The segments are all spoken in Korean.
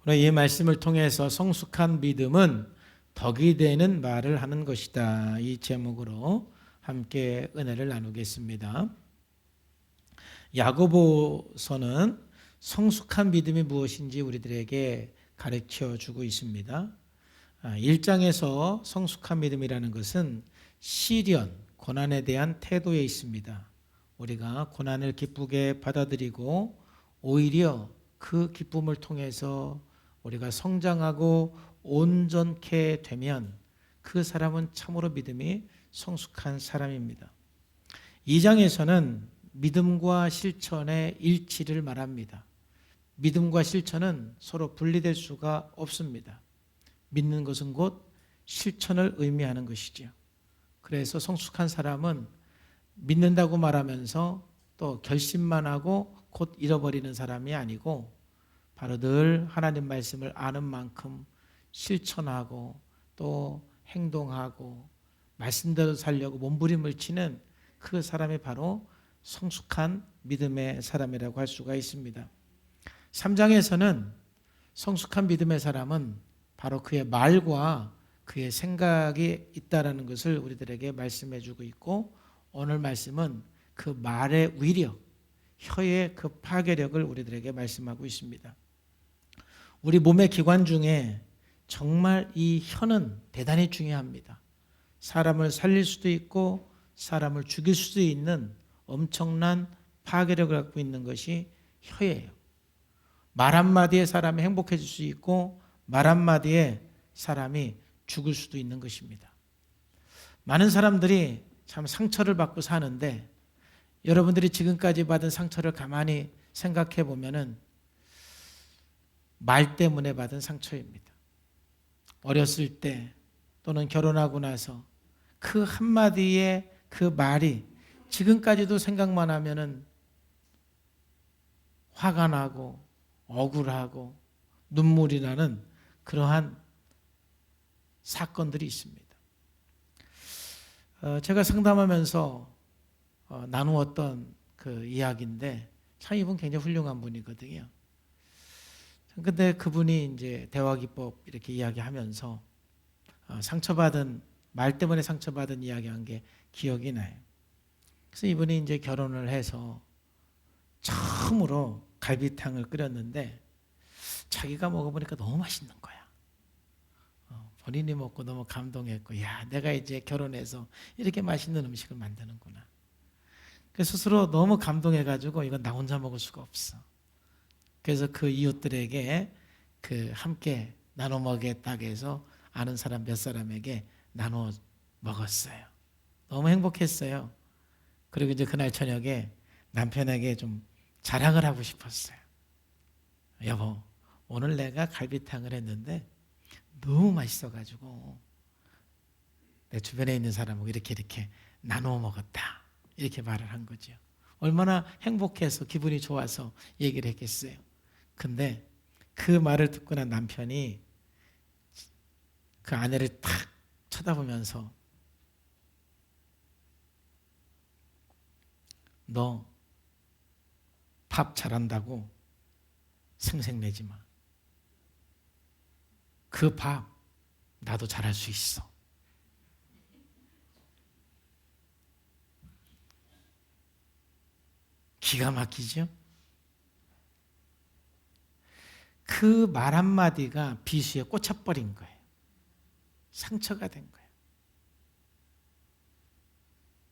오늘 이 말씀을 통해서 성숙한 믿음은 덕이 되는 말을 하는 것이다. 이 제목으로 함께 은혜를 나누겠습니다. 야고보서는 성숙한 믿음이 무엇인지 우리들에게 가르쳐 주고 있습니다. 1장에서 성숙한 믿음이라는 것은 시련, 고난에 대한 태도에 있습니다. 우리가 고난을 기쁘게 받아들이고 오히려 그 기쁨을 통해서 우리가 성장하고 온전케 되면 그 사람은 참으로 믿음이 성숙한 사람입니다. 2장에서는 믿음과 실천의 일치를 말합니다. 믿음과 실천은 서로 분리될 수가 없습니다. 믿는 것은 곧 실천을 의미하는 것이죠. 그래서 성숙한 사람은 믿는다고 말하면서 또 결심만 하고 곧 잃어버리는 사람이 아니고 바로 늘 하나님 말씀을 아는 만큼 실천하고 또 행동하고 말씀대로 살려고 몸부림을 치는 그 사람이 바로 성숙한 믿음의 사람이라고 할 수가 있습니다. 3장에서는 성숙한 믿음의 사람은 바로 그의 말과 그의 생각이 있다라는 것을 우리들에게 말씀해 주고 있고, 오늘 말씀은 그 말의 위력, 혀의 그 파괴력을 우리들에게 말씀하고 있습니다. 우리 몸의 기관 중에 정말 이 혀는 대단히 중요합니다. 사람을 살릴 수도 있고 사람을 죽일 수도 있는 엄청난 파괴력을 갖고 있는 것이 혀예요. 말 한마디에 사람이 행복해질 수 있고 말 한마디에 사람이 죽을 수도 있는 것입니다. 많은 사람들이 참 상처를 받고 사는데, 여러분들이 지금까지 받은 상처를 가만히 생각해 보면은 말 때문에 받은 상처입니다. 어렸을 때 또는 결혼하고 나서 그 한마디의 그 말이 지금까지도 생각만 하면은 화가 나고 억울하고 눈물이 나는 그러한 사건들이 있습니다. 제가 상담하면서 나누었던 그 이야기인데, 참 이분 굉장히 훌륭한 분이거든요. 근데 그분이 이제 대화기법 이렇게 이야기하면서 상처받은, 말 때문에 상처받은 이야기한 게 기억이 나요. 그래서 이분이 이제 결혼을 해서 처음으로 갈비탕을 끓였는데 자기가 먹어보니까 너무 맛있는 거야. 본인이 먹고 너무 감동했고, 야, 내가 이제 결혼해서 이렇게 맛있는 음식을 만드는구나. 그래서 스스로 너무 감동해가지고 이건 나 혼자 먹을 수가 없어. 그래서 그 이웃들에게 그 함께 나눠 먹겠다고 해서 아는 사람 몇 사람에게 나눠 먹었어요. 너무 행복했어요. 그리고 이제 그날 저녁에 남편에게 좀 자랑을 하고 싶었어요. 여보, 오늘 내가 갈비탕을 했는데 너무 맛있어가지고 내 주변에 있는 사람하고 이렇게 나눠 먹었다. 이렇게 말을 한 거죠. 얼마나 행복해서 기분이 좋아서 얘기를 했겠어요. 근데 그 말을 듣고 난 남편이 그 아내를 탁 쳐다보면서, 너 밥 잘한다고 생색내지 마. 그 밥 나도 잘할 수 있어. 기가 막히죠? 그 말 한마디가 비수에 꽂혀버린 거예요. 상처가 된 거예요.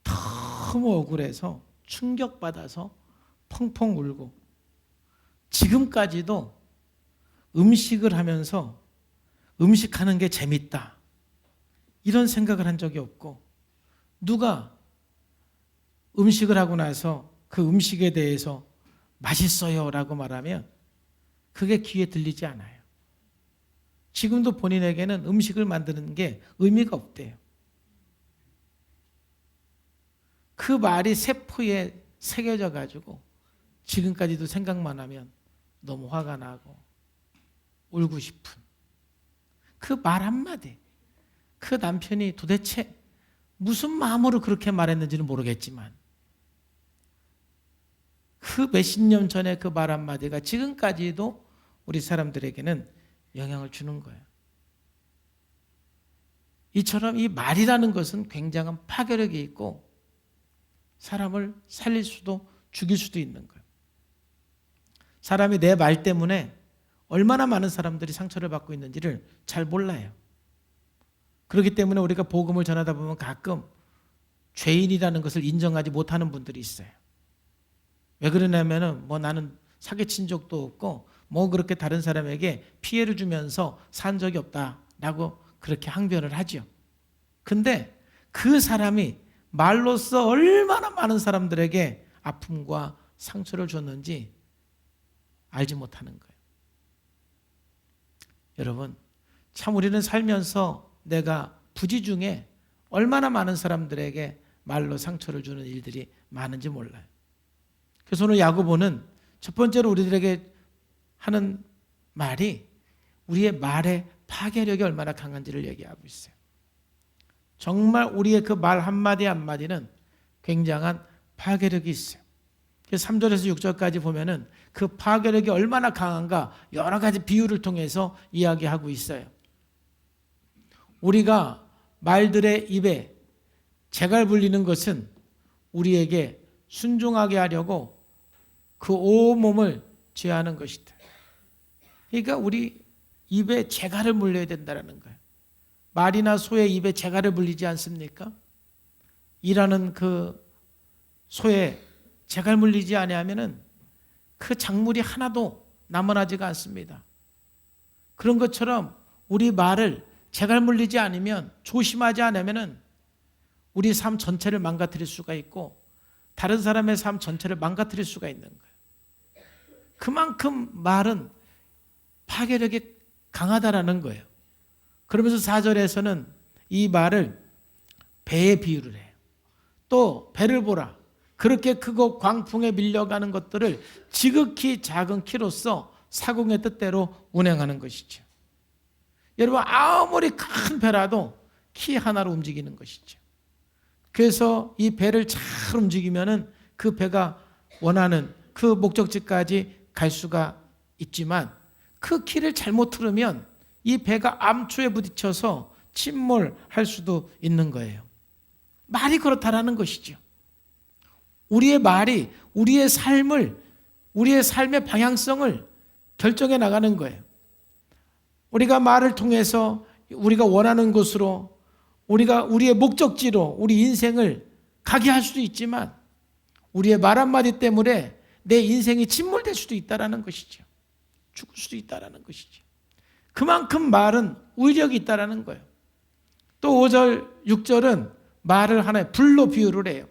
너무 억울해서 충격받아서 펑펑 울고, 지금까지도 음식을 하면서 음식하는 게 재밌다 이런 생각을 한 적이 없고, 누가 음식을 하고 나서 그 음식에 대해서 맛있어요 라고 말하면 그게 귀에 들리지 않아요. 지금도 본인에게는 음식을 만드는 게 의미가 없대요. 그 말이 세포에 새겨져 가지고 지금까지도 생각만 하면 너무 화가 나고 울고 싶은 그 말 한마디, 그 남편이 도대체 무슨 마음으로 그렇게 말했는지는 모르겠지만 그 몇십 년 전에 그 말 한마디가 지금까지도 우리 사람들에게는 영향을 주는 거예요. 이처럼 이 말이라는 것은 굉장한 파괴력이 있고 사람을 살릴 수도 죽일 수도 있는 거예요. 사람이 내 말 때문에 얼마나 많은 사람들이 상처를 받고 있는지를 잘 몰라요. 그렇기 때문에 우리가 복음을 전하다 보면 가끔 죄인이라는 것을 인정하지 못하는 분들이 있어요. 왜 그러냐면은 나는 사기친 적도 없고 그렇게 다른 사람에게 피해를 주면서 산 적이 없다라고 그렇게 항변을 하죠. 근데 그 사람이 말로써 얼마나 많은 사람들에게 아픔과 상처를 줬는지 알지 못하는 거예요. 여러분, 참 우리는 살면서 내가 부지 중에 얼마나 많은 사람들에게 말로 상처를 주는 일들이 많은지 몰라요. 그래서 오늘 야고보는 첫 번째로 우리들에게 하는 말이 우리의 말의 파괴력이 얼마나 강한지를 얘기하고 있어요. 정말 우리의 그 말 한마디 한마디는 굉장한 파괴력이 있어요. 그래서 3절에서 6절까지 보면은 그 파괴력이 얼마나 강한가 여러 가지 비유를 통해서 이야기하고 있어요. 우리가 말들의 입에 재갈 불리는 것은 우리에게 순종하게 하려고 그 온몸을 죄하는 것이다. 그러니까 우리 입에 재갈을 물려야 된다는 거예요. 말이나 소의 입에 재갈을 물리지 않습니까? 일하는 그 소에 재갈 물리지 아니하면은 그 작물이 하나도 남아나지가 않습니다. 그런 것처럼 우리 말을 재갈 물리지 않으면, 조심하지 않으면은 우리 삶 전체를 망가뜨릴 수가 있고 다른 사람의 삶 전체를 망가뜨릴 수가 있는 거예요. 그만큼 말은 파괴력이 강하다라는 거예요. 그러면서 4절에서는 이 말을 배에 비유를 해요. 또 배를 보라. 그렇게 크고 광풍에 밀려가는 것들을 지극히 작은 키로서 사공의 뜻대로 운행하는 것이죠. 여러분, 아무리 큰 배라도 키 하나로 움직이는 것이죠. 그래서 이 배를 잘 움직이면은 그 배가 원하는 그 목적지까지 갈 수가 있지만 그 키를 잘못 틀으면 이 배가 암초에 부딪혀서 침몰할 수도 있는 거예요. 말이 그렇다라는 것이죠. 우리의 말이 우리의 삶을, 우리의 삶의 방향성을 결정해 나가는 거예요. 우리가 말을 통해서 우리가 원하는 곳으로, 우리가 우리의 목적지로 우리 인생을 가게 할 수도 있지만 우리의 말 한마디 때문에 내 인생이 침몰될 수도 있다는 것이죠. 죽을 수도 있다는 것이죠. 그만큼 말은 위력이 있다는 거예요. 또 5절, 6절은 말을 하나의 불로 비유를 해요.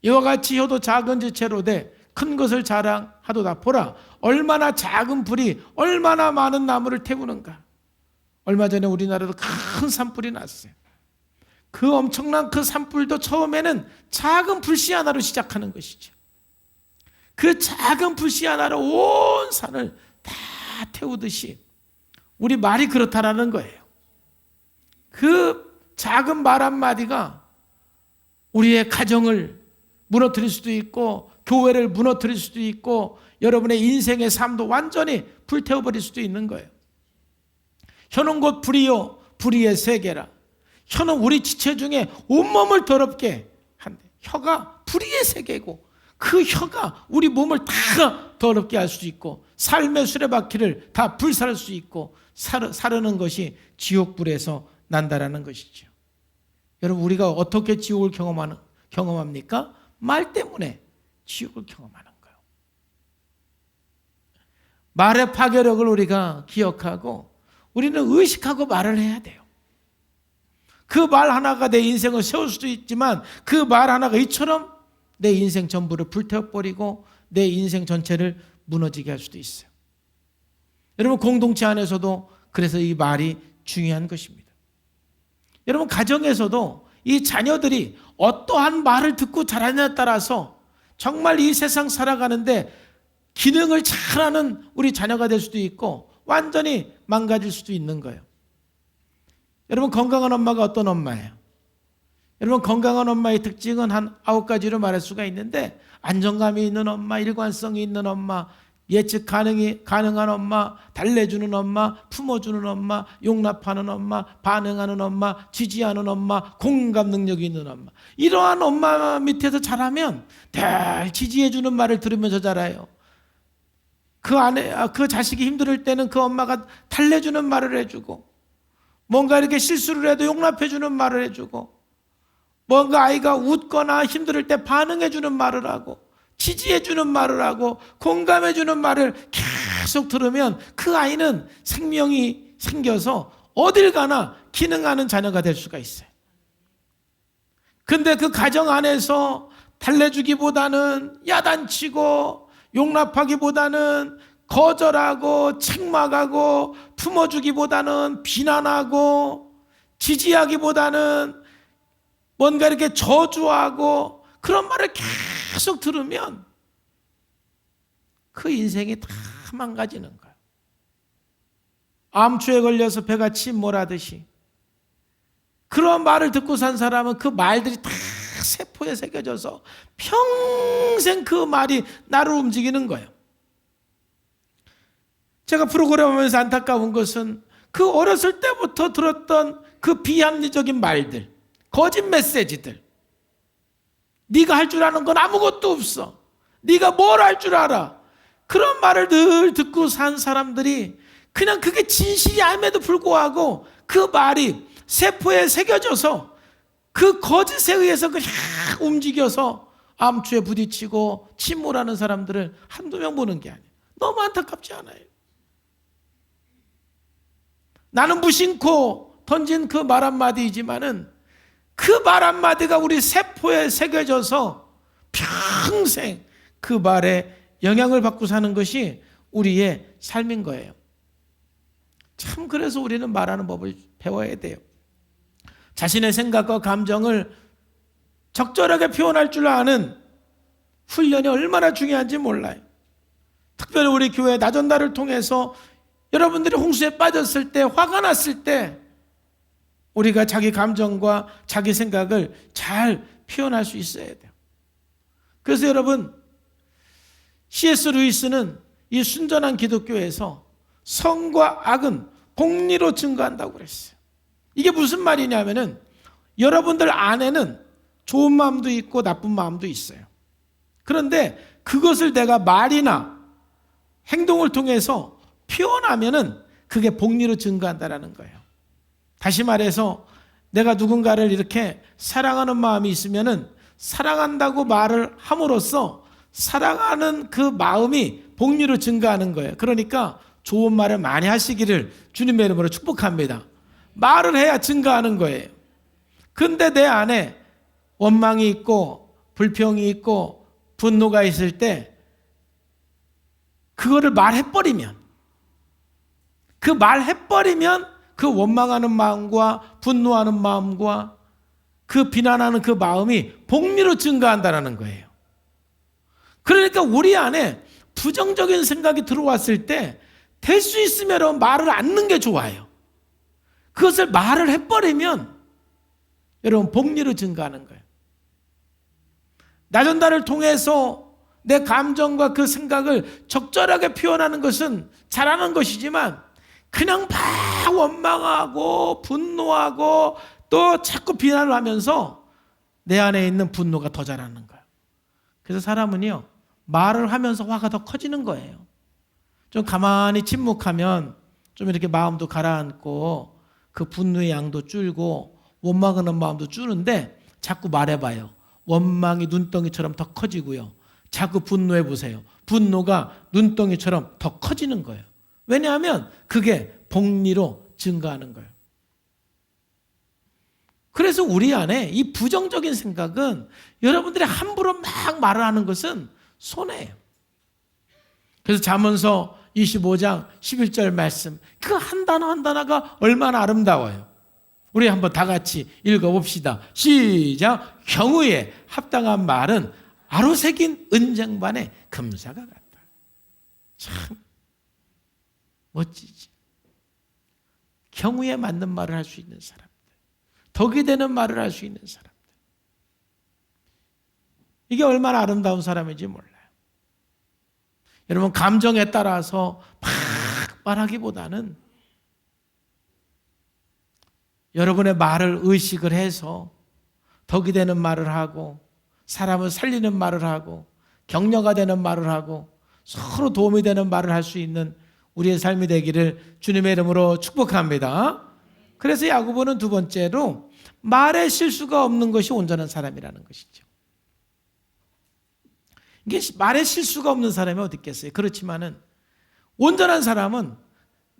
이와 같이 혀도 작은 지체로 돼 큰 것을 자랑하도다. 보라, 얼마나 작은 불이 얼마나 많은 나무를 태우는가. 얼마 전에 우리나라도 큰 산불이 났어요. 그 엄청난 그 산불도 처음에는 작은 불씨 하나로 시작하는 것이죠. 그 작은 불씨 하나로 온 산을 다 태우듯이 우리 말이 그렇다라는 거예요. 그 작은 말 한마디가 우리의 가정을 무너뜨릴 수도 있고 교회를 무너뜨릴 수도 있고 여러분의 인생의 삶도 완전히 불태워버릴 수도 있는 거예요. 혀는 곧 불이요 불의의 세계라. 혀는 우리 지체 중에 온몸을 더럽게 한대. 혀가 불의의 세계고 그 혀가 우리 몸을 다 더럽게 할 수 있고 삶의 수레바퀴를 다 불살할 수 있고 사르는 것이 지옥불에서 난다라는 것이죠. 여러분, 우리가 어떻게 지옥을 경험합니까? 말 때문에 지옥을 경험하는 거예요. 말의 파괴력을 우리가 기억하고 우리는 의식하고 말을 해야 돼요. 그 말 하나가 내 인생을 세울 수도 있지만 그 말 하나가 이처럼 내 인생 전부를 불태워버리고 내 인생 전체를 무너지게 할 수도 있어요. 여러분, 공동체 안에서도 그래서 이 말이 중요한 것입니다. 여러분, 가정에서도 이 자녀들이 어떠한 말을 듣고 자라냐에 따라서 정말 이 세상 살아가는데 기능을 잘하는 우리 자녀가 될 수도 있고 완전히 망가질 수도 있는 거예요. 여러분, 건강한 엄마가 어떤 엄마예요? 여러분, 건강한 엄마의 특징은 한 9가지로 말할 수가 있는데 안정감이 있는 엄마, 일관성이 있는 엄마, 예측 가능한 엄마, 달래주는 엄마, 품어주는 엄마, 용납하는 엄마, 반응하는 엄마, 지지하는 엄마, 공감 능력이 있는 엄마. 이러한 엄마 밑에서 자라면 늘 지지해주는 말을 들으면서 자라요. 그 자식이 힘들 때는 그 엄마가 달래주는 말을 해주고, 뭔가 이렇게 실수를 해도 용납해주는 말을 해주고, 뭔가 아이가 웃거나 힘들 때 반응해주는 말을 하고, 지지해주는 말을 하고, 공감해주는 말을 계속 들으면 그 아이는 생명이 생겨서 어딜 가나 기능하는 자녀가 될 수가 있어요. 근데 그 가정 안에서 달래주기보다는 야단치고, 용납하기보다는 거절하고, 책망하고, 품어주기보다는 비난하고, 지지하기보다는 뭔가 이렇게 저주하고, 그런 말을 계속 들으면 그 인생이 다 망가지는 거예요. 암초에 걸려서 배가 침몰하듯이 그런 말을 듣고 산 사람은 그 말들이 다 세포에 새겨져서 평생 그 말이 나를 움직이는 거예요. 제가 프로그램 하면서 안타까운 것은 그 어렸을 때부터 들었던 그 비합리적인 말들, 거짓 메시지들, 네가 할 줄 아는 건 아무것도 없어, 네가 뭘 할 줄 알아, 그런 말을 늘 듣고 산 사람들이 그냥 그게 진실이 아님에도 불구하고 그 말이 세포에 새겨져서 그 거짓에 의해서 그냥 움직여서 암초에 부딪히고 침몰하는 사람들을 한두 명 보는 게 아니에요. 너무 안타깝지 않아요? 나는 무심코 던진 그 말 한마디이지만은 그 말 한마디가 우리 세포에 새겨져서 평생 그 말에 영향을 받고 사는 것이 우리의 삶인 거예요. 참, 그래서 우리는 말하는 법을 배워야 돼요. 자신의 생각과 감정을 적절하게 표현할 줄 아는 훈련이 얼마나 중요한지 몰라요. 특별히 우리 교회 나전달을 통해서 여러분들이 홍수에 빠졌을 때, 화가 났을 때 우리가 자기 감정과 자기 생각을 잘 표현할 수 있어야 돼요. 그래서 여러분, C.S. 루이스는 이 순전한 기독교에서 성과 악은 복리로 증거한다고 그랬어요. 이게 무슨 말이냐면은 여러분들 안에는 좋은 마음도 있고 나쁜 마음도 있어요. 그런데 그것을 내가 말이나 행동을 통해서 표현하면은 그게 복리로 증거한다라는 거예요. 다시 말해서 내가 누군가를 이렇게 사랑하는 마음이 있으면은 사랑한다고 말을 함으로써 사랑하는 그 마음이 복리로 증거하는 거예요. 그러니까 좋은 말을 많이 하시기를 주님의 이름으로 축복합니다. 말을 해야 증거하는 거예요. 근데 내 안에 원망이 있고 불평이 있고 분노가 있을 때 그거를 말해버리면, 그 원망하는 마음과 분노하는 마음과 그 비난하는 그 마음이 복리로 증가한다는 거예요. 그러니까 우리 안에 부정적인 생각이 들어왔을 때 될 수 있으면 말을 않는 게 좋아요. 그것을 말을 해버리면 여러분 복리로 증가하는 거예요. 나전달을 통해서 내 감정과 그 생각을 적절하게 표현하는 것은 잘하는 것이지만 그냥 막 원망하고 분노하고 또 자꾸 비난을 하면서 내 안에 있는 분노가 더 자라는 거예요. 그래서 사람은요, 말을 하면서 화가 더 커지는 거예요. 좀 가만히 침묵하면 좀 이렇게 마음도 가라앉고 그 분노의 양도 줄고 원망하는 마음도 주는데 자꾸 말해봐요. 원망이 눈덩이처럼 더 커지고요. 자꾸 분노해 보세요. 분노가 눈덩이처럼 더 커지는 거예요. 왜냐하면 그게 복리로 증가하는 거예요. 그래서 우리 안에 이 부정적인 생각은 여러분들이 함부로 막 말을 하는 것은 손해예요. 그래서 잠언서 25장 11절 말씀, 그 한 단어 한 단어가 얼마나 아름다워요. 우리 한번 다 같이 읽어봅시다. 시작. 경우에 합당한 말은 아로새긴 은쟁반의 금사가 같다. 참 멋지지. 경우에 맞는 말을 할 수 있는 사람들, 덕이 되는 말을 할 수 있는 사람들, 이게 얼마나 아름다운 사람인지 몰라요. 여러분, 감정에 따라서 막 말하기보다는 여러분의 말을 의식을 해서 덕이 되는 말을 하고, 사람을 살리는 말을 하고, 격려가 되는 말을 하고, 서로 도움이 되는 말을 할 수 있는 우리의 삶이 되기를 주님의 이름으로 축복합니다. 그래서 야고보는 두 번째로 말에 실수가 없는 것이 온전한 사람이라는 것이죠. 이게 말에 실수가 없는 사람이 어디 있겠어요? 그렇지만은 온전한 사람은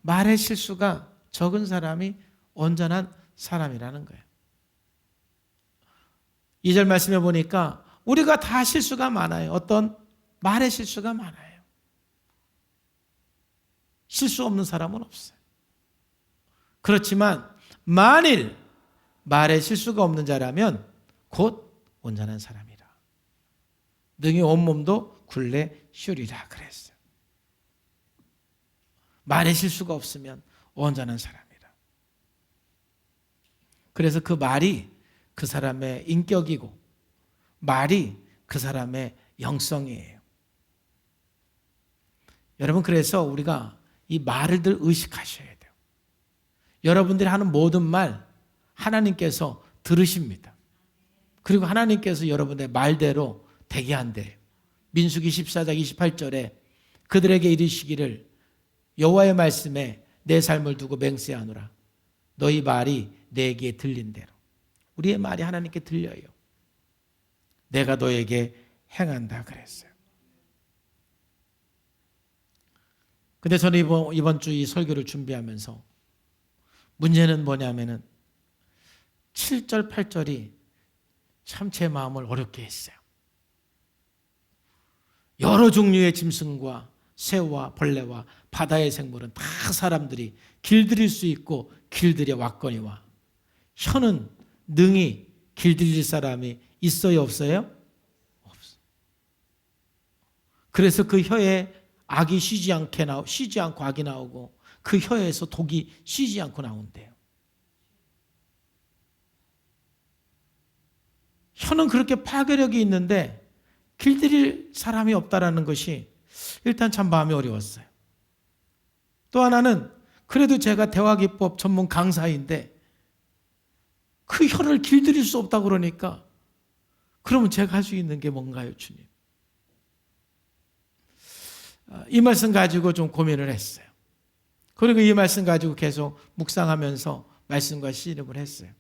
말에 실수가 적은 사람이 온전한 사람이라는 거예요. 2절 말씀해 보니까 우리가 다 실수가 많아요. 어떤 말에 실수가 많아요. 실수 없는 사람은 없어요. 그렇지만 만일 말에 실수가 없는 자라면 곧 온전한 사람이라. 능히 온몸도 굴레 쉬우리라 그랬어요. 말에 실수가 없으면 온전한 사람이라. 그래서 그 말이 그 사람의 인격이고 말이 그 사람의 영성이에요. 여러분, 그래서 우리가 이 말을 늘 의식하셔야 돼요. 여러분들이 하는 모든 말 하나님께서 들으십니다. 그리고 하나님께서 여러분의 말대로 되게 한대요. 민수기 14장 28절에 그들에게 이르시기를 여호와의 말씀에 내 삶을 두고 맹세하노라. 너희 말이 내게 들린 대로. 우리의 말이 하나님께 들려요. 내가 너에게 행한다 그랬어요. 근데 저는 이번 주 이 설교를 준비하면서 문제는 뭐냐면은 7절, 8절이 참 제 마음을 어렵게 했어요. 여러 종류의 짐승과 새와 벌레와 바다의 생물은 다 사람들이 길들일 수 있고 길들여 왔거니와 혀는 능히 길들일 사람이 있어요, 없어요? 없어요. 그래서 그 혀에 악이 쉬지 않고 악이 나오고 그 혀에서 독이 쉬지 않고 나온대요. 혀는 그렇게 파괴력이 있는데 길들일 사람이 없다라는 것이 일단 참 마음이 어려웠어요. 또 하나는 그래도 제가 대화기법 전문 강사인데 그 혀를 길들일 수 없다고 그러니까 그러면 제가 할 수 있는 게 뭔가요, 주님? 이 말씀 가지고 좀 고민을 했어요. 그리고 이 말씀 가지고 계속 묵상하면서 말씀과 씨름을 했어요.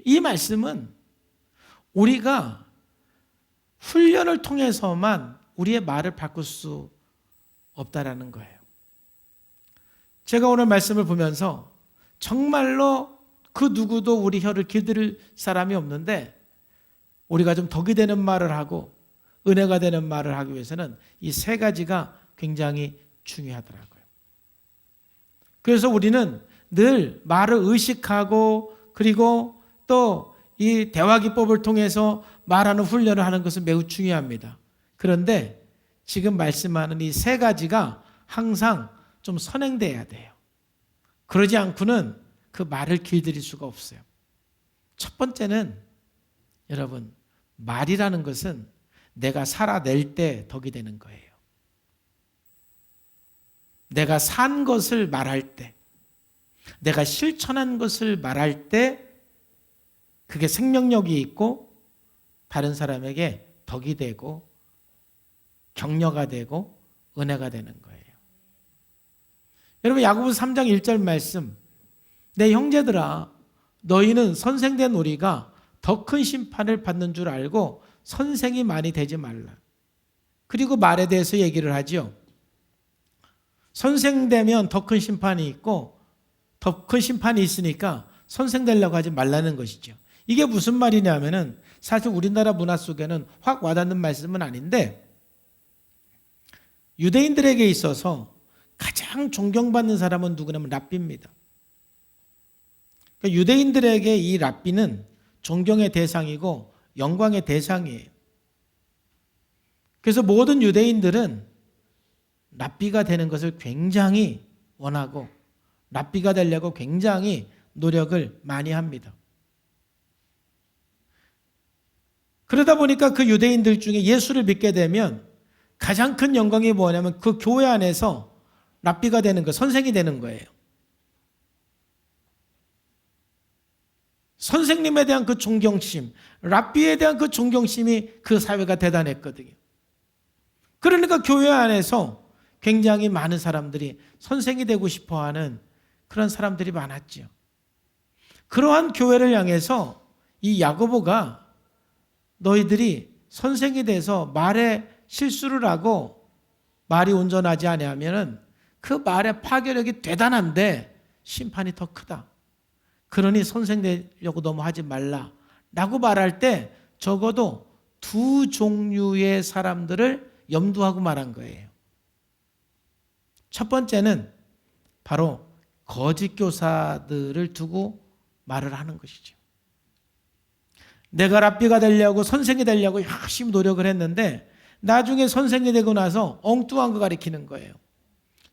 이 말씀은 우리가 훈련을 통해서만 우리의 말을 바꿀 수 없다라는 거예요. 제가 오늘 말씀을 보면서 정말로 그 누구도 우리 혀를 길들일 사람이 없는데 우리가 좀 덕이 되는 말을 하고 은혜가 되는 말을 하기 위해서는 이 세 가지가 굉장히 중요하더라고요. 그래서 우리는 늘 말을 의식하고 그리고 또 이 대화기법을 통해서 말하는 훈련을 하는 것은 매우 중요합니다. 그런데 지금 말씀하는 이 세 가지가 항상 좀 선행돼야 돼요. 그러지 않고는 그 말을 길들일 수가 없어요. 첫 번째는 여러분, 말이라는 것은 내가 살아낼 때 덕이 되는 거예요. 내가 산 것을 말할 때, 내가 실천한 것을 말할 때 그게 생명력이 있고 다른 사람에게 덕이 되고 격려가 되고 은혜가 되는 거예요. 여러분, 야고보서 3장 1절 말씀, 내 형제들아 너희는 선생된 우리가 더 큰 심판을 받는 줄 알고 선생이 많이 되지 말라. 그리고 말에 대해서 얘기를 하죠. 선생되면 더 큰 심판이 있고 더 큰 심판이 있으니까 선생 되려고 하지 말라는 것이죠. 이게 무슨 말이냐면은 사실 우리나라 문화 속에는 확 와닿는 말씀은 아닌데 유대인들에게 있어서 가장 존경받는 사람은 누구냐면 랍비입니다. 그러니까 유대인들에게 이 랍비는 존경의 대상이고 영광의 대상이에요. 그래서 모든 유대인들은 랍비가 되는 것을 굉장히 원하고 랍비가 되려고 굉장히 노력을 많이 합니다. 그러다 보니까 그 유대인들 중에 예수를 믿게 되면 가장 큰 영광이 뭐냐면 그 교회 안에서 랍비가 되는 거, 선생이 되는 거예요. 선생님에 대한 그 존경심, 랍비에 대한 그 존경심이 그 사회가 대단했거든요. 그러니까 교회 안에서 굉장히 많은 사람들이 선생이 되고 싶어하는 그런 사람들이 많았죠. 그러한 교회를 향해서 이 야고보가 너희들이 선생이 돼서 말에 실수를 하고 말이 온전하지 아니하면은 그 말의 파괴력이 대단한데 심판이 더 크다. 그러니 선생 되려고 너무 하지 말라 라고 말할 때 적어도 두 종류의 사람들을 염두하고 말한 거예요. 첫 번째는 바로 거짓 교사들을 두고 말을 하는 것이죠. 내가 랍비가 되려고 선생이 되려고 열심히 노력을 했는데 나중에 선생이 되고 나서 엉뚱한 거 가르치는 거예요.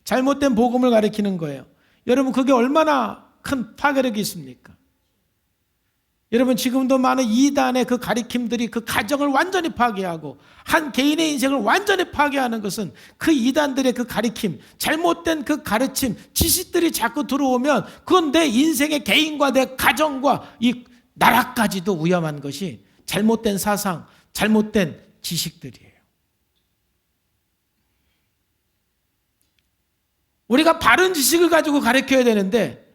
잘못된 복음을 가르치는 거예요. 여러분 그게 얼마나 큰 파괴력이 있습니까? 여러분 지금도 많은 이단의 그 가르침들이 그 가정을 완전히 파괴하고 한 개인의 인생을 완전히 파괴하는 것은 그 이단들의 그 가르침, 잘못된 그 가르침, 지식들이 자꾸 들어오면 그건 내 인생의 개인과 내 가정과 이 나라까지도 위험한 것이 잘못된 사상, 잘못된 지식들이에요. 우리가 바른 지식을 가지고 가르쳐야 되는데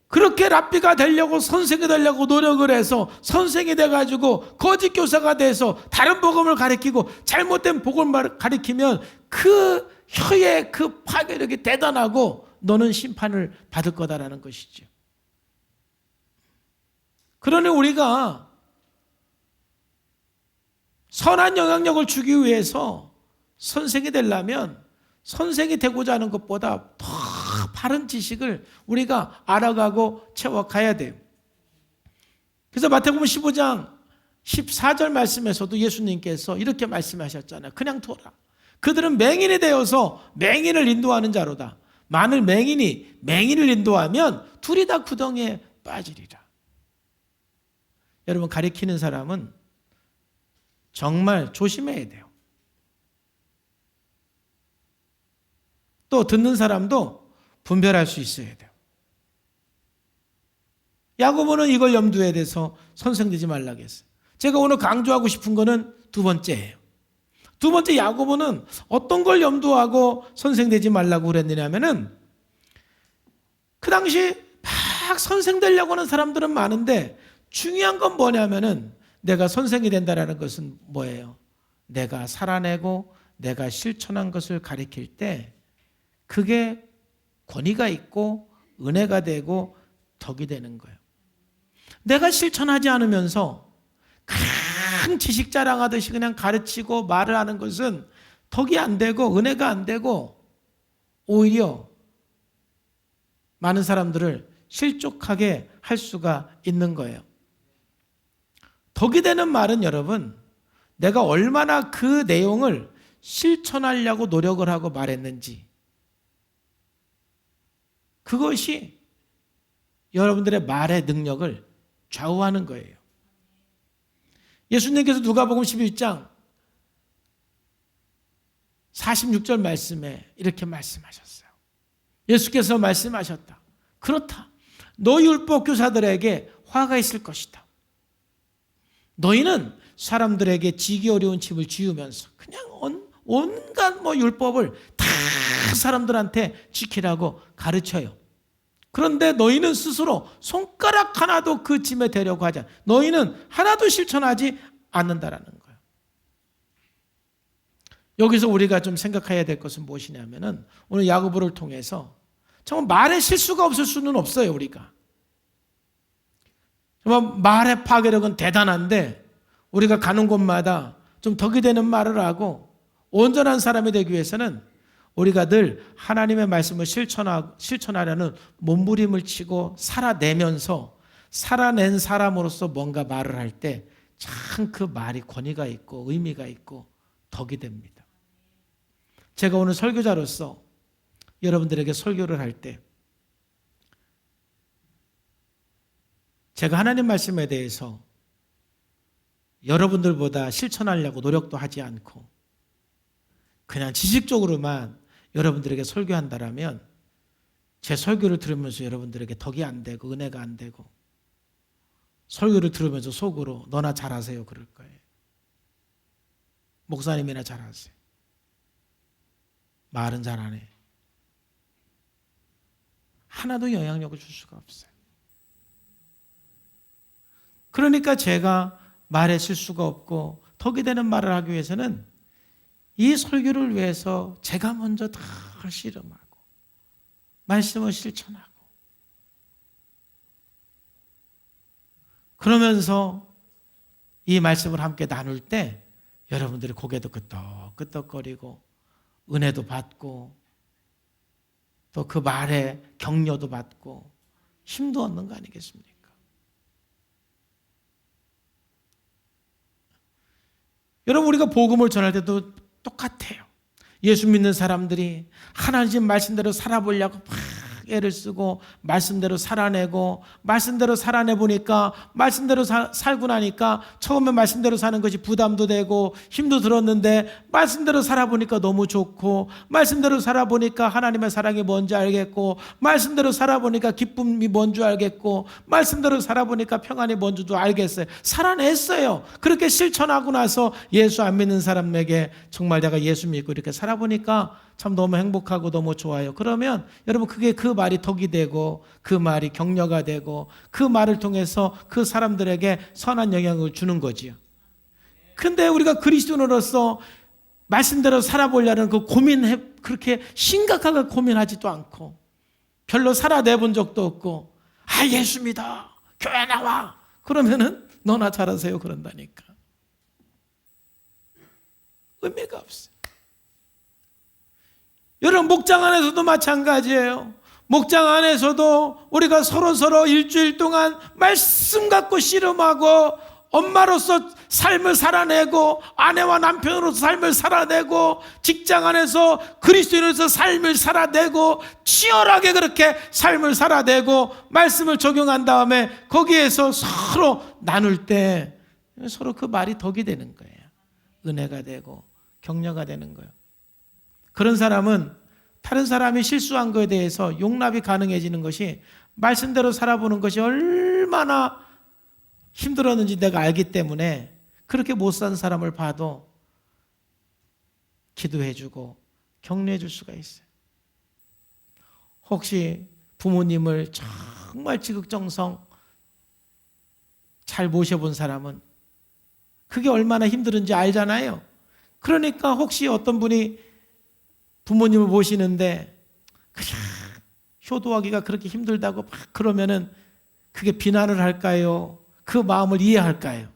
그렇게 랍비가 되려고 선생이 되려고 노력을 해서 선생이 돼가지고 거짓 교사가 돼서 다른 복음을 가르치고 잘못된 복음을 가르치면 그 혀의 그 파괴력이 대단하고 너는 심판을 받을 거다라는 것이죠. 그러니 우리가 선한 영향력을 주기 위해서 선생이 되려면 선생이 되고자 하는 것보다 더 바른 지식을 우리가 알아가고 채워가야 돼요. 그래서 마태복음 15장 14절 말씀에서도 예수님께서 이렇게 말씀하셨잖아요. 그냥 둬라. 그들은 맹인이 되어서 맹인을 인도하는 자로다. 만일 맹인이 맹인을 인도하면 둘이 다 구덩이에 빠지리라. 여러분 가리키는 사람은 정말 조심해야 돼요. 또 듣는 사람도 분별할 수 있어야 돼요. 야고보는 이걸 염두에 대서 선생되지 말라고 했어요. 제가 오늘 강조하고 싶은 거는 두 번째예요. 두 번째 야고보는 어떤 걸 염두하고 선생되지 말라고 그랬느냐면은 그 당시 막 선생되려고 하는 사람들은 많은데 중요한 건 뭐냐면은 내가 선생이 된다는 것은 뭐예요? 내가 살아내고 내가 실천한 것을 가리킬 때 그게 권위가 있고 은혜가 되고 덕이 되는 거예요. 내가 실천하지 않으면서 큰 지식 자랑하듯이 그냥 가르치고 말을 하는 것은 덕이 안 되고 은혜가 안 되고 오히려 많은 사람들을 실족하게 할 수가 있는 거예요. 덕이 되는 말은 여러분 내가 얼마나 그 내용을 실천하려고 노력을 하고 말했는지 그것이 여러분들의 말의 능력을 좌우하는 거예요. 예수님께서 누가복음 11장 46절 말씀에 이렇게 말씀하셨어요. 예수께서 말씀하셨다. 그렇다. 너희 율법 교사들에게 화가 있을 것이다. 너희는 사람들에게 지기 어려운 짐을 지우면서 그냥 온갖 율법을 다 사람들한테 지키라고 가르쳐요. 그런데 너희는 스스로 손가락 하나도 그 짐에 대려고 하지 않아. 너희는 하나도 실천하지 않는다라는 거예요. 여기서 우리가 좀 생각해야 될 것은 무엇이냐면은 오늘 야고보를 통해서 정말 말에 실수가 없을 수는 없어요. 우리가 정말 말의 파괴력은 대단한데 우리가 가는 곳마다 좀 덕이 되는 말을 하고 온전한 사람이 되기 위해서는 우리가 늘 하나님의 말씀을 실천하려는 몸부림을 치고 살아내면서 살아낸 사람으로서 뭔가 말을 할 때 참 그 말이 권위가 있고 의미가 있고 덕이 됩니다. 제가 오늘 설교자로서 여러분들에게 설교를 할 때 제가 하나님 말씀에 대해서 여러분들보다 실천하려고 노력도 하지 않고 그냥 지식적으로만 여러분들에게 설교한다라면 제 설교를 들으면서 여러분들에게 덕이 안 되고 은혜가 안 되고 설교를 들으면서 속으로 너나 잘하세요 그럴 거예요. 목사님이나 잘하세요. 말은 잘하네. 하나도 영향력을 줄 수가 없어요. 그러니까 제가 말에 실수가 없고 덕이 되는 말을 하기 위해서는 이 설교를 위해서 제가 먼저 다 씨름하고 말씀을 실천하고 그러면서 이 말씀을 함께 나눌 때 여러분들이 고개도 끄덕끄덕거리고 은혜도 받고 또 그 말에 격려도 받고 힘도 얻는 거 아니겠습니까? 여러분 우리가 복음을 전할 때도 똑같아요. 예수 믿는 사람들이 하나님 말씀대로 살아보려고 막 애를 쓰고 말씀대로 살아내고 말씀대로 살아내보니까 말씀대로 살고 나니까 처음에 말씀대로 사는 것이 부담도 되고 힘도 들었는데 말씀대로 살아보니까 너무 좋고 말씀대로 살아보니까 하나님의 사랑이 뭔지 알겠고 말씀대로 살아보니까 기쁨이 뭔지 알겠고 말씀대로 살아보니까 평안이 뭔지도 알겠어요. 살아냈어요. 그렇게 실천하고 나서 예수 안 믿는 사람에게 정말 내가 예수 믿고 이렇게 살아보니까 참 너무 행복하고 너무 좋아요. 그러면 여러분 그게 그 말이 덕이 되고 그 말이 격려가 되고 그 말을 통해서 그 사람들에게 선한 영향을 주는 거지요. 근데 우리가 그리스도인으로서 말씀대로 살아보려는 그 그렇게 심각하게 고민하지도 않고 별로 살아내본 적도 없고 예수 믿어 교회 나와 그러면은 너나 잘하세요 그런다니까 의미가 없어요. 여러분 목장 안에서도 마찬가지예요. 목장 안에서도 우리가 서로 일주일 동안 말씀 갖고 씨름하고 엄마로서 삶을 살아내고 아내와 남편으로서 삶을 살아내고 직장 안에서 그리스도인으로서 삶을 살아내고 치열하게 그렇게 삶을 살아내고 말씀을 적용한 다음에 거기에서 서로 나눌 때 서로 그 말이 덕이 되는 거예요. 은혜가 되고 격려가 되는 거예요. 그런 사람은 다른 사람이 실수한 것에 대해서 용납이 가능해지는 것이 말씀대로 살아보는 것이 얼마나 힘들었는지 내가 알기 때문에 그렇게 못 산 사람을 봐도 기도해주고 격려해줄 수가 있어요. 혹시 부모님을 정말 지극정성 잘 모셔본 사람은 그게 얼마나 힘들은지 알잖아요. 그러니까 혹시 어떤 분이 부모님을 모시는데 그냥 효도하기가 그렇게 힘들다고 막 그러면은 그게 비난을 할까요? 그 마음을 이해할까요?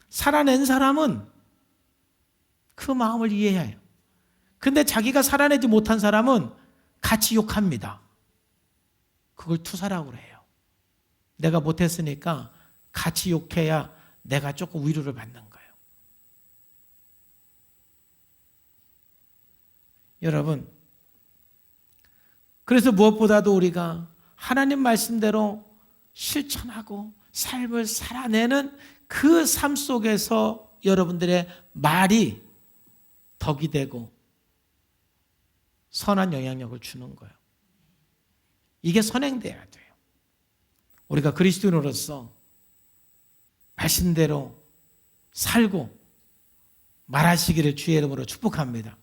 살아낸 사람은 그 마음을 이해해요. 근데 자기가 살아내지 못한 사람은 같이 욕합니다. 그걸 투사라고 해요. 내가 못했으니까 같이 욕해야 내가 조금 위로를 받는 거예요. 여러분, 그래서 무엇보다도 우리가 하나님 말씀대로 실천하고 삶을 살아내는 그 삶 속에서 여러분들의 말이 덕이 되고 선한 영향력을 주는 거예요. 이게 선행돼야 돼요. 우리가 그리스도인으로서 말씀대로 살고 말하시기를 주의 이름으로 축복합니다.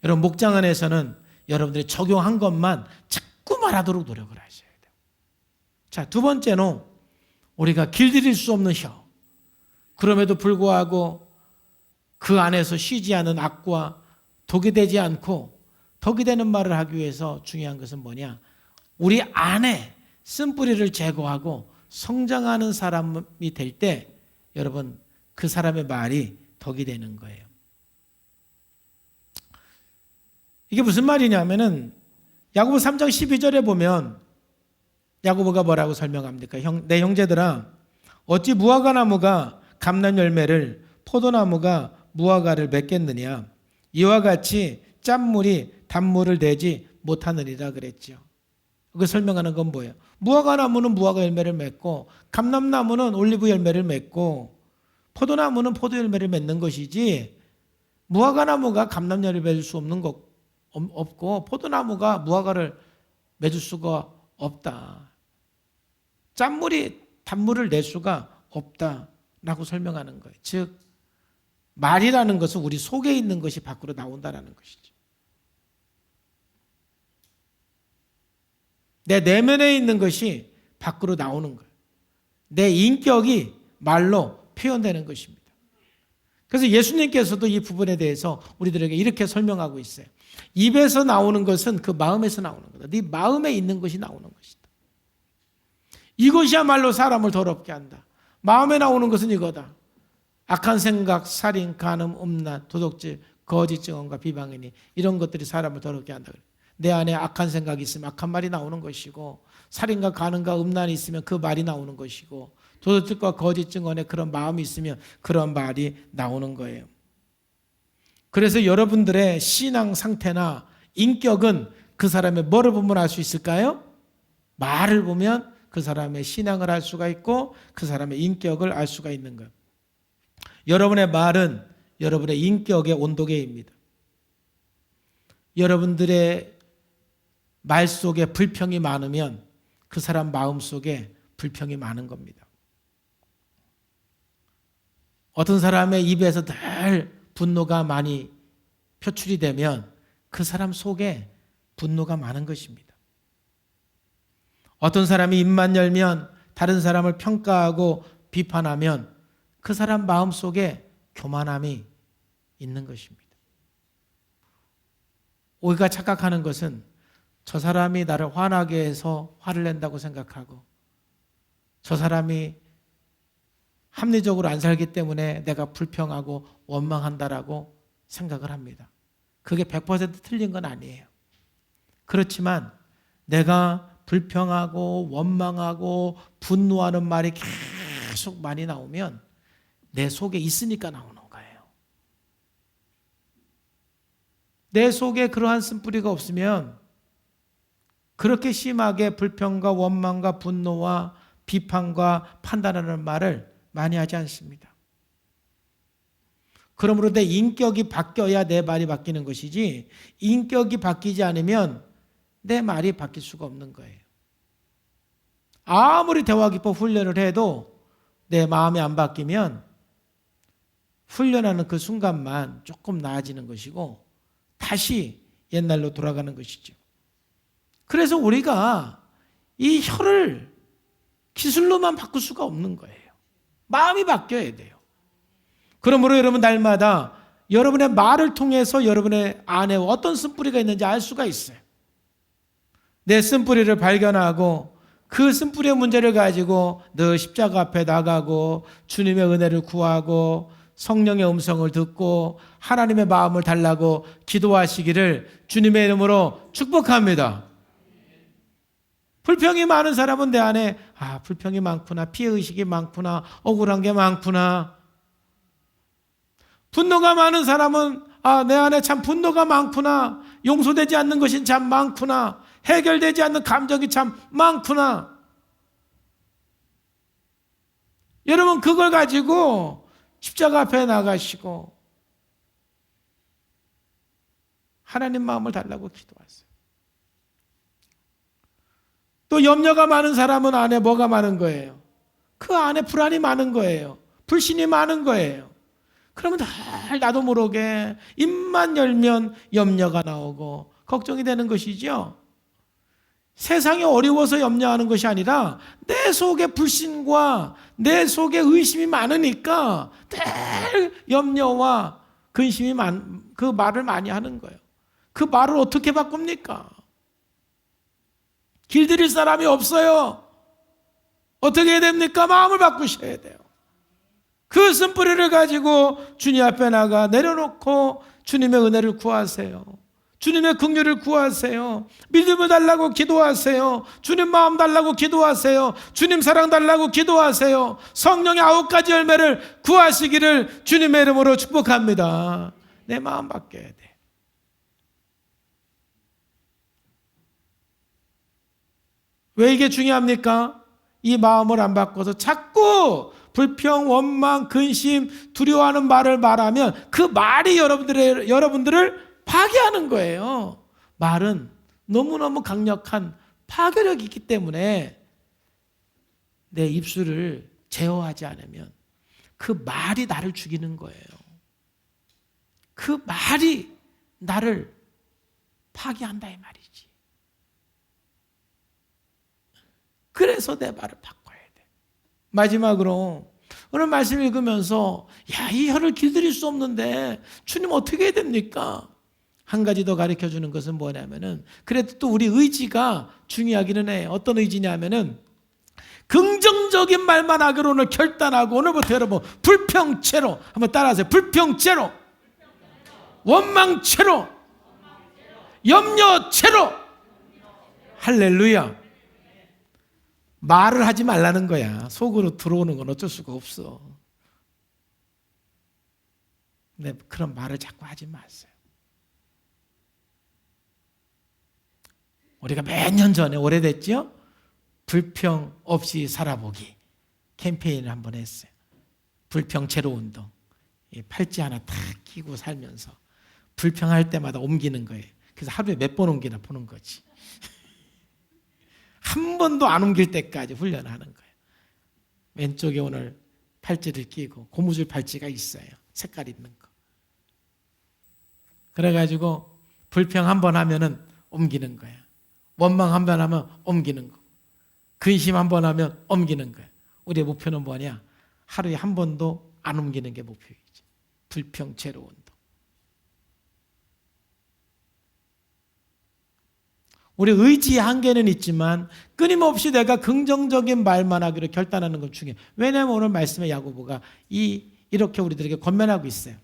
여러분 목장 안에서는 여러분들이 적용한 것만 자꾸 말하도록 노력을 하셔야 돼요. 자, 두 번째는 우리가 길들일 수 없는 혀. 그럼에도 불구하고 그 안에서 쉬지 않은 악과 독이 되지 않고 덕이 되는 말을 하기 위해서 중요한 것은 뭐냐? 우리 안에 쓴뿌리를 제거하고 성장하는 사람이 될 때 여러분 그 사람의 말이 덕이 되는 거예요. 이게 무슨 말이냐면은 야고보 3장 12절에 보면 야고보가 뭐라고 설명합니까? 내 형제들아 어찌 무화과 나무가 감람 열매를 포도나무가 무화과를 맺겠느냐 이와 같이 짠물이 단물을 내지 못하느니라 그랬죠. 그 설명하는 건 뭐예요? 무화과 나무는 무화과 열매를 맺고 감람나무는 올리브 열매를 맺고 포도나무는 포도 열매를 맺는 것이지 무화과 나무가 감람나무를 맺을 수 없고 포도나무가 무화과를 맺을 수가 없다. 짠물이 단물을 낼 수가 없다라고 설명하는 거예요. 즉 말이라는 것은 우리 속에 있는 것이 밖으로 나온다라는 것이죠. 내 내면에 있는 것이 밖으로 나오는 거예요. 내 인격이 말로 표현되는 것입니다. 그래서 예수님께서도 이 부분에 대해서 우리들에게 이렇게 설명하고 있어요. 입에서 나오는 것은 그 마음에서 나오는 거다. 네 마음에 있는 것이 나오는 것이다. 이것이야말로 사람을 더럽게 한다. 마음에 나오는 것은 이거다. 악한 생각, 살인, 간음, 음란, 도둑질, 거짓 증언과 비방이니 이런 것들이 사람을 더럽게 한다. 내 안에 악한 생각이 있으면 악한 말이 나오는 것이고, 살인과 간음과 음란이 있으면 그 말이 나오는 것이고, 도둑질과 거짓 증언에 그런 마음이 있으면 그런 말이 나오는 거예요. 그래서 여러분들의 신앙 상태나 인격은 그 사람의 뭐를 보면 알 수 있을까요? 말을 보면 그 사람의 신앙을 알 수가 있고 그 사람의 인격을 알 수가 있는 거예요. 여러분의 말은 여러분의 인격의 온도계입니다. 여러분들의 말 속에 불평이 많으면 그 사람 마음 속에 불평이 많은 겁니다. 어떤 사람의 입에서 늘 분노가 많이 표출이 되면 그 사람 속에 분노가 많은 것입니다. 어떤 사람이 입만 열면 다른 사람을 평가하고 비판하면 그 사람 마음 속에 교만함이 있는 것입니다. 우리가 착각하는 것은 저 사람이 나를 화나게 해서 화를 낸다고 생각하고, 저 사람이 합리적으로 안 살기 때문에 내가 불평하고 원망한다라고 생각을 합니다. 그게 100% 틀린 건 아니에요. 그렇지만 내가 불평하고 원망하고 분노하는 말이 계속 많이 나오면 내 속에 있으니까 나오는 거예요. 내 속에 그러한 쓴뿌리가 없으면 그렇게 심하게 불평과 원망과 분노와 비판과 판단하는 말을 많이 하지 않습니다. 그러므로 내 인격이 바뀌어야 내 말이 바뀌는 것이지, 인격이 바뀌지 않으면 내 말이 바뀔 수가 없는 거예요. 아무리 대화기법 훈련을 해도 내 마음이 안 바뀌면 훈련하는 그 순간만 조금 나아지는 것이고 다시 옛날로 돌아가는 것이죠. 그래서 우리가 이 혀를 기술로만 바꿀 수가 없는 거예요. 마음이 바뀌어야 돼요. 그러므로 여러분 날마다 여러분의 말을 통해서 여러분의 안에 어떤 쓴뿌리가 있는지 알 수가 있어요. 내 쓴뿌리를 발견하고 그 쓴뿌리의 문제를 가지고 늘 십자가 앞에 나가고 주님의 은혜를 구하고 성령의 음성을 듣고 하나님의 마음을 달라고 기도하시기를 주님의 이름으로 축복합니다. 불평이 많은 사람은 내 안에 불평이 많구나, 피해의식이 많구나, 억울한 게 많구나. 분노가 많은 사람은 내 안에 참 분노가 많구나, 용서되지 않는 것이 참 많구나, 해결되지 않는 감정이 참 많구나. 여러분 그걸 가지고 십자가 앞에 나가시고 하나님 마음을 달라고 기도하세요. 또 염려가 많은 사람은 안에 뭐가 많은 거예요? 그 안에 불안이 많은 거예요. 불신이 많은 거예요. 그러면 늘 나도 모르게 입만 열면 염려가 나오고 걱정이 되는 것이죠. 세상이 어려워서 염려하는 것이 아니라 내 속에 불신과 내 속에 의심이 많으니까 늘 염려와 근심이 그 말을 많이 하는 거예요. 그 말을 어떻게 바꿉니까? 길들일 사람이 없어요. 어떻게 해야 됩니까? 마음을 바꾸셔야 돼요. 그 쓴뿌리를 가지고 주님 앞에 나가 내려놓고 주님의 은혜를 구하세요. 주님의 긍휼을 구하세요. 믿음을 달라고 기도하세요. 주님 마음 달라고 기도하세요. 주님 사랑 달라고 기도하세요. 성령의 9가지 열매를 구하시기를 주님의 이름으로 축복합니다. 내 마음 바뀌어야 돼. 왜 이게 중요합니까? 이 마음을 안 바꿔서 자꾸 불평, 원망, 근심, 두려워하는 말을 말하면 그 말이 여러분들을 파괴하는 거예요. 말은 너무너무 강력한 파괴력이 있기 때문에 내 입술을 제어하지 않으면 그 말이 나를 죽이는 거예요. 그 말이 나를 파괴한다 이 말이지. 그래서 내 말을 바꿔야 돼. 마지막으로 오늘 말씀 읽으면서 이 혀를 길들일 수 없는데 주님 어떻게 해야 됩니까? 한 가지 더 가르쳐주는 것은 뭐냐면은 그래도 또 우리 의지가 중요하기는 해요. 어떤 의지냐면은 긍정적인 말만 하기로 오늘 결단하고 오늘부터 여러분 불평죄로 한번 따라하세요. 불평죄로, 원망죄로, 염려죄로. 할렐루야. 말을 하지 말라는 거야. 속으로 들어오는 건 어쩔 수가 없어. 근데 그런 말을 자꾸 하지 마세요. 우리가 몇 년 전에 오래됐죠? 불평 없이 살아보기 캠페인을 한번 했어요. 불평 제로 운동. 팔찌 하나 탁 끼고 살면서 불평할 때마다 옮기는 거예요. 그래서 하루에 몇 번 옮기나 보는 거지. 한 번도 안 옮길 때까지 훈련하는 거예요. 왼쪽에 오늘 팔찌를 끼고 고무줄 팔찌가 있어요. 색깔 있는 거. 그래가지고 불평 한 번 하면은 옮기는 거야. 원망 한 번 하면 옮기는 거. 근심 한 번 하면 옮기는 거야. 우리의 목표는 뭐냐? 하루에 한 번도 안 옮기는 게 목표이지. 불평 제로 운동. 우리 의지의 한계는 있지만 끊임없이 내가 긍정적인 말만 하기로 결단하는 건 중요해요. 왜냐하면 오늘 말씀에 야고보가 이렇게 우리들에게 권면하고 있어요.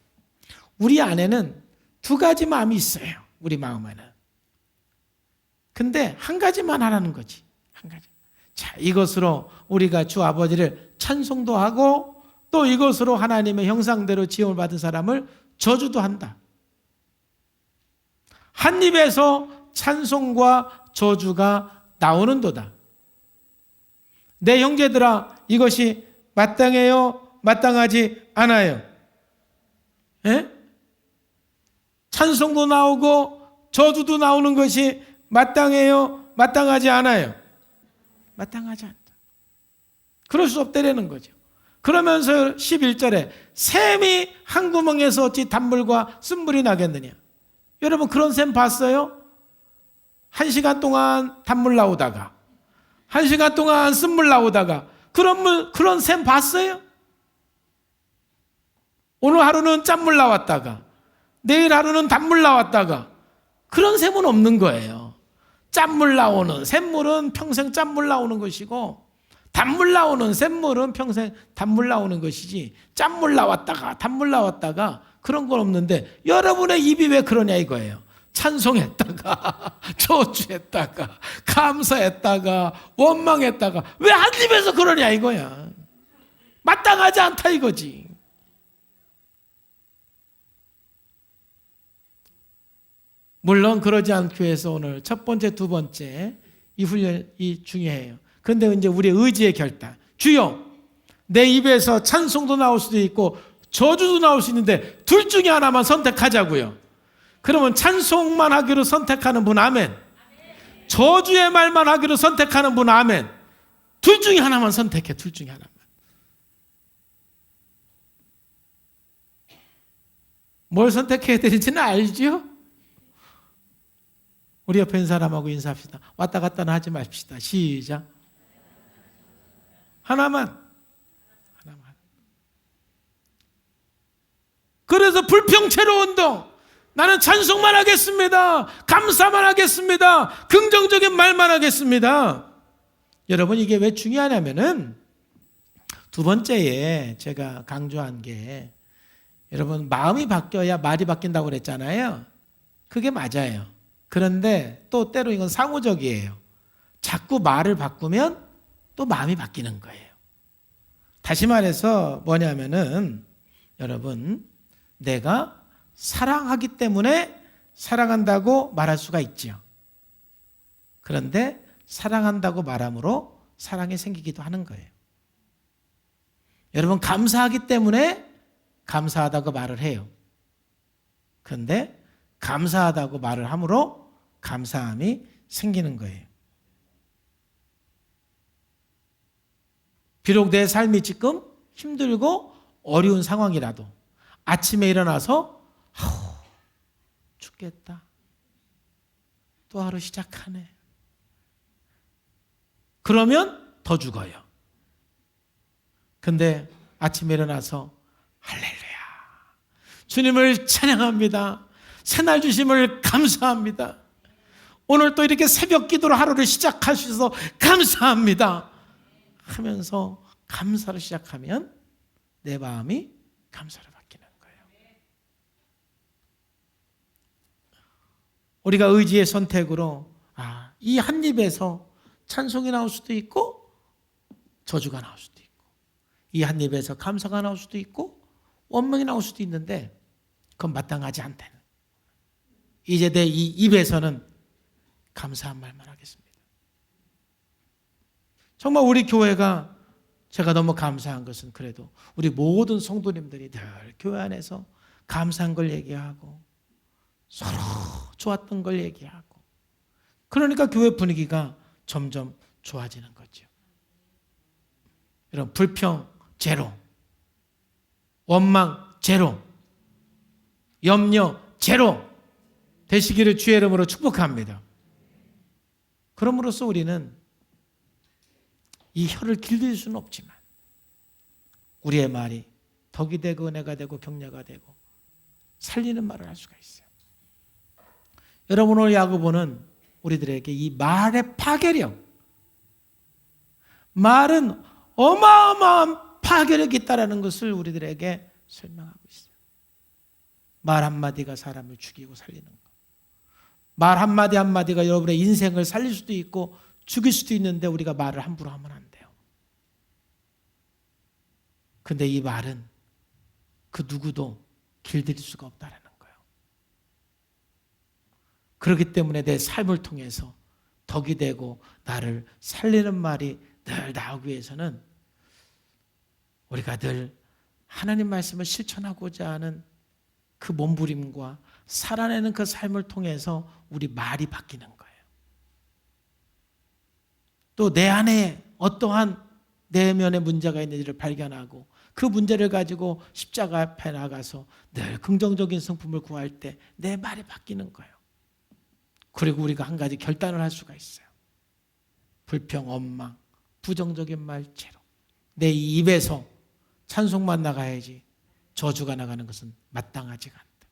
우리 안에는 두 가지 마음이 있어요. 우리 마음 안에는. 근데 한 가지만 하라는 거지. 한 가지. 자, 이것으로 우리가 주 아버지를 찬송도 하고 또 이것으로 하나님의 형상대로 지음을 받은 사람을 저주도 한다. 한 입에서 찬송과 저주가 나오는도다. 내 형제들아, 이것이 마땅해요? 마땅하지 않아요? 예? 찬송도 나오고 저주도 나오는 것이 마땅해요? 마땅하지 않아요? 마땅하지 않다. 그럴 수 없다라는 거죠. 그러면서 11절에 샘이 한 구멍에서 어찌 단물과 쓴물이 나겠느냐. 여러분 그런 샘 봤어요? 1시간 동안 단물 나오다가 1시간 동안 쓴물 나오다가 그런 샘 봤어요? 오늘 하루는 짠물 나왔다가 내일 하루는 단물 나왔다가 그런 샘은 없는 거예요. 짠물 나오는 샘물은 평생 짠물 나오는 것이고 단물 나오는 샘물은 평생 단물 나오는 것이지 짠물 나왔다가 단물 나왔다가 그런 건 없는데 여러분의 입이 왜 그러냐 이거예요. 찬송했다가 저주했다가 감사했다가 원망했다가 왜 한 입에서 그러냐 이거야. 마땅하지 않다 이거지. 물론 그러지 않기 위해서 오늘 첫 번째, 두 번째 이 훈련이 중요해요. 그런데 이제 우리의 의지의 결단. 주여, 내 입에서 찬송도 나올 수도 있고 저주도 나올 수 있는데 둘 중에 하나만 선택하자고요. 그러면 찬송만 하기로 선택하는 분 아멘. 저주의 말만 하기로 선택하는 분 아멘. 둘 중에 하나만 선택해. 둘 중에 하나만. 뭘 선택해야 되는지는 알죠? 우리 옆에 있는 사람하고 인사합시다. 왔다 갔다는 하지 맙시다. 시작. 하나만. 그래서 불평체로 운동. 나는 찬송만 하겠습니다. 감사만 하겠습니다. 긍정적인 말만 하겠습니다. 여러분 이게 왜 중요하냐면은 두 번째에 제가 강조한 게 여러분 마음이 바뀌어야 말이 바뀐다고 그랬잖아요. 그게 맞아요. 그런데 또 때로 이건 상호적이에요. 자꾸 말을 바꾸면 또 마음이 바뀌는 거예요. 다시 말해서 뭐냐면은 여러분 내가 사랑하기 때문에 사랑한다고 말할 수가 있죠. 그런데 사랑한다고 말함으로 사랑이 생기기도 하는 거예요. 여러분, 감사하기 때문에 감사하다고 말을 해요. 그런데 감사하다고 말을 함으로 감사함이 생기는 거예요. 비록 내 삶이 지금 힘들고 어려운 상황이라도 아침에 일어나서 죽겠다. 또 하루 시작하네. 그러면 더 죽어요. 근데 아침에 일어나서 할렐루야, 주님을 찬양합니다. 새날 주심을 감사합니다. 오늘 또 이렇게 새벽 기도로 하루를 시작하셔서 감사합니다 하면서 감사를 시작하면 내 마음이 감사로 바뀌는 거예요. 우리가 의지의 선택으로 이 한 입에서 찬송이 나올 수도 있고 저주가 나올 수도 있고, 이 한 입에서 감사가 나올 수도 있고 원망이 나올 수도 있는데 그건 마땅하지 않다는, 이제 내 이 입에서는 감사한 말만 하겠습니다. 정말 우리 교회가, 제가 너무 감사한 것은 그래도 우리 모든 성도님들이 늘 교회 안에서 감사한 걸 얘기하고 서로 좋았던 걸 얘기하고, 그러니까 교회 분위기가 점점 좋아지는 거죠. 여러분, 불평 제로, 원망 제로, 염려 제로 되시기를 주의 이름으로 축복합니다. 그럼으로써 우리는 이 혀를 길들일 수는 없지만 우리의 말이 덕이 되고 은혜가 되고 격려가 되고 살리는 말을 할 수가 있어요. 여러분, 오늘 야고보는 우리들에게 이 말의 파괴력, 말은 어마어마한 파괴력이 있다는 것을 우리들에게 설명하고 있어요. 말 한마디가 사람을 죽이고 살리는 것, 말 한마디 한마디가 여러분의 인생을 살릴 수도 있고 죽일 수도 있는데 우리가 말을 함부로 하면 안 돼요. 근데 이 말은 그 누구도 길들일 수가 없다는 거예요. 그렇기 때문에 내 삶을 통해서 덕이 되고 나를 살리는 말이 늘 나오기 위해서는 우리가 늘 하나님 말씀을 실천하고자 하는 그 몸부림과 살아내는 그 삶을 통해서 우리 말이 바뀌는 거예요. 또 내 안에 어떠한 내면의 문제가 있는지를 발견하고 그 문제를 가지고 십자가 앞에 나가서 늘 긍정적인 성품을 구할 때 내 말이 바뀌는 거예요. 그리고 우리가 한 가지 결단을 할 수가 있어요. 불평, 원망, 부정적인 말 제로. 내 입에서 찬송만 나가야지 저주가 나가는 것은 마땅하지가 않다.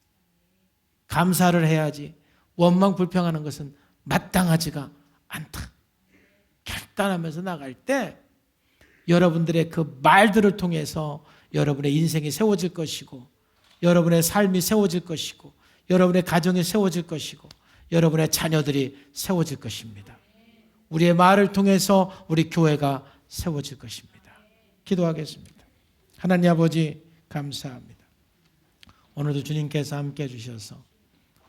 감사를 해야지 원망, 불평하는 것은 마땅하지가 않다. 결단하면서 나갈 때 여러분들의 그 말들을 통해서 여러분의 인생이 세워질 것이고, 여러분의 삶이 세워질 것이고, 여러분의 가정이 세워질 것이고, 여러분의 자녀들이 세워질 것입니다. 우리의 말을 통해서 우리 교회가 세워질 것입니다. 기도하겠습니다. 하나님 아버지, 감사합니다. 오늘도 주님께서 함께 해주셔서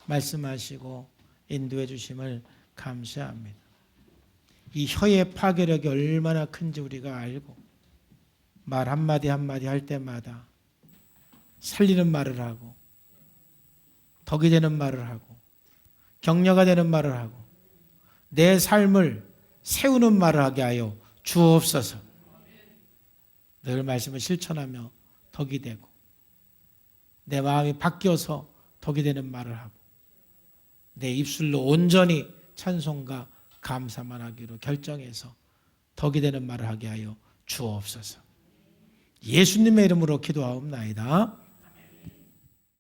말씀하시고 인도해 주심을 감사합니다. 이 혀의 파괴력이 얼마나 큰지 우리가 알고 말 한마디 한마디 할 때마다 살리는 말을 하고 덕이 되는 말을 하고 격려가 되는 말을 하고 내 삶을 세우는 말을 하게 하여 주옵소서. 늘 말씀을 실천하며 덕이 되고 내 마음이 바뀌어서 덕이 되는 말을 하고 내 입술로 온전히 찬송과 감사만 하기로 결정해서 덕이 되는 말을 하게 하여 주옵소서. 예수님의 이름으로 기도하옵나이다.